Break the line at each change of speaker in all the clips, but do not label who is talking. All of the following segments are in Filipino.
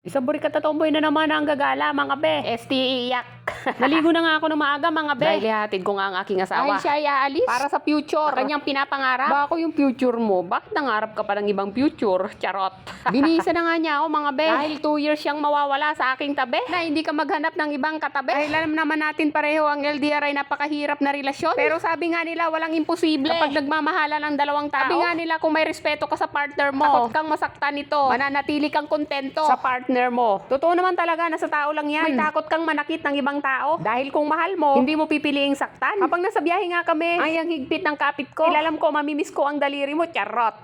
Isang burikat na tomboy na naman ang gagala, mga be. iyak. Naligo na nga ako ng maaga, mga be. Dahil ihatid ko nga ang aking asawa.
Dahil siya ay aalis.
Para sa future.
Sa kanyang pinapangarap.
Ba ako yung future mo? Bakit nangarap ka pa ng ibang future? Charot.
Binisa na nga niya ako, mga be.
Dahil 2 years siyang mawawala sa aking tabi.
Na hindi ka maghanap ng ibang katabi.
Dahil alam naman natin pareho ang LDR ay napakahirap na relasyon.
Pero sabi nga nila, walang imposible.
Kapag nagmamahala ng dalawang tao,
Sabi nga nila, kung may respeto ka sa partner mo,
takot kang masaktan nito.
mananatili kang kontento.
Sa partner mo. Totoo naman talaga na sa tao lang yan.
May takot kang manakit ng ibang tao.
Dahil kung mahal mo, hindi mo pipiliing saktan. Habang nasa biyahe nga kami, ay ang higpit ng kapit ko. Ilalam ko, mamimiss ko ang daliri mo, charot.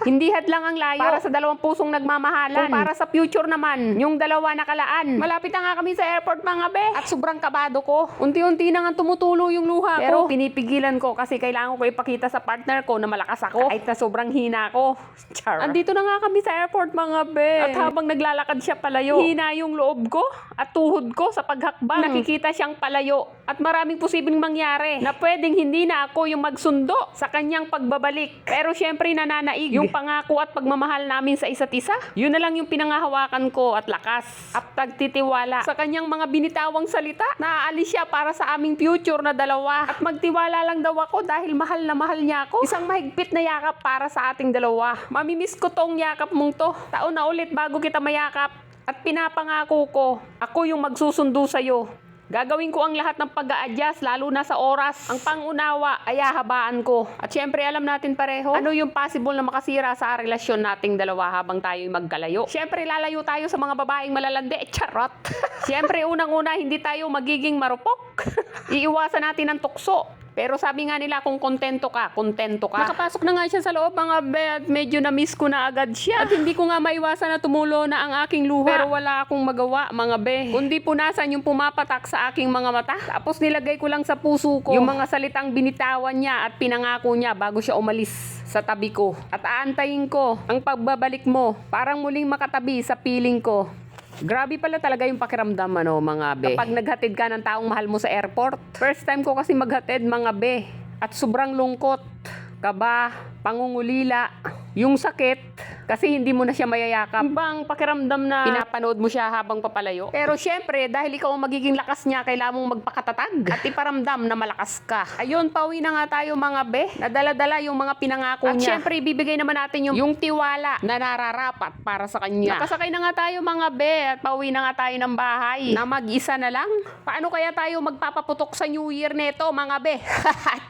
Hindi hadlang ang layo para sa dalawang pusong nagmamahalan. Kung para sa future naman, yung dalawa nakalaan. Malapit na nga kami sa airport, mga be.
At sobrang kabado ko.
Unti-unti na nga tumutulo yung luha ko. Pero pinipigilan ko kasi kailangan ko ipakita sa partner ko na malakas ako. Kahit na sobrang hina ko. Char. Andito na nga kami sa airport, mga be. At habang naglalakad siya palayo, hina yung loob ko at tuhod ko sa paghakbang. Nakikita siyang palayo. At maraming posibleng mangyari na pwedeng hindi na ako yung magsundo sa kanyang pagbabalik. Pero syempre nananaig yung pangako at pagmamahal namin sa isa't isa. Yun na lang yung pinangahawakan ko at lakas at pagtitiwala sa kanyang mga binitawang salita. Naaalis siya para sa aming future na dalawa. At magtiwala lang daw ako dahil mahal na mahal niya ako. Isang mahigpit na yakap para sa ating dalawa. Mamimiss ko tong yakap mong to. Taon na ulit bago kita mayakap. At pinapangako ko, ako yung magsusundo sa'yo. Gagawin ko ang lahat ng pag-a-adjust, lalo na sa oras. Ang pangunawa ay hahabaan ko. At syempre alam natin pareho, ano yung possible na makasira sa relasyon nating dalawa habang tayo'y magkalayo. Syempre lalayo tayo sa mga babaeng malalandi. Charot! Syempre unang-una, hindi tayo magiging marupok. Iiwasan natin ang tukso. Pero sabi nga nila, kung kontento ka, kontento ka. Nakapasok na nga siya sa loob, mga be, at medyo na-miss ko na agad siya. At hindi ko nga maiwasan na tumulo na ang aking luha. Pero wala akong magawa, mga be. Kundi punasan yung pumapatak sa aking mga mata. Tapos nilagay ko lang sa puso ko yung mga salitang binitawan niya at pinangako niya bago siya umalis sa tabi ko. At aantayin ko ang pagbabalik mo. Parang muling makatabi sa piling ko. Grabe pala talaga yung pakiramdam, mga be. Kapag naghatid ka ng taong mahal mo sa airport. First time ko kasi maghatid, mga be. At sobrang lungkot, kaba, pangungulila, yung sakit, kasi hindi mo na siya mayayakap. Ibang pakiramdam na pinapanood mo siya habang papalayo. Pero syempre, dahil ikaw ang magiging lakas niya, kailangan mong magpakatatag at iparamdam na malakas ka. Ayun, pauwi na nga tayo, mga be. Nadala-dala yung mga pinangako niya. At syempre, ibibigay naman natin yung tiwala na nararapat para sa kanya. Nakasakay na nga tayo, mga be, at pauwi na nga tayo ng bahay na mag-isa na lang. Paano kaya tayo magpapaputok sa New Year neto, mga be?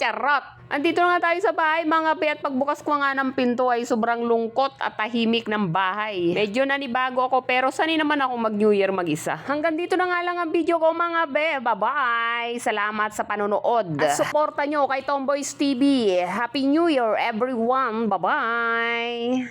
Charot! Andito na nga tayo sa bahay, mga be, at pagbukas ko nga ng pinto ay sobrang lungkot at tahimik ng bahay. Medyo nanibago ako pero sanay naman ako mag-New Year mag-isa. Hanggang dito na nga lang ang video ko, mga be. Bye-bye! Salamat sa panonood. At suporta nyo kay Tomboys TV. Happy New Year, everyone! Bye-bye!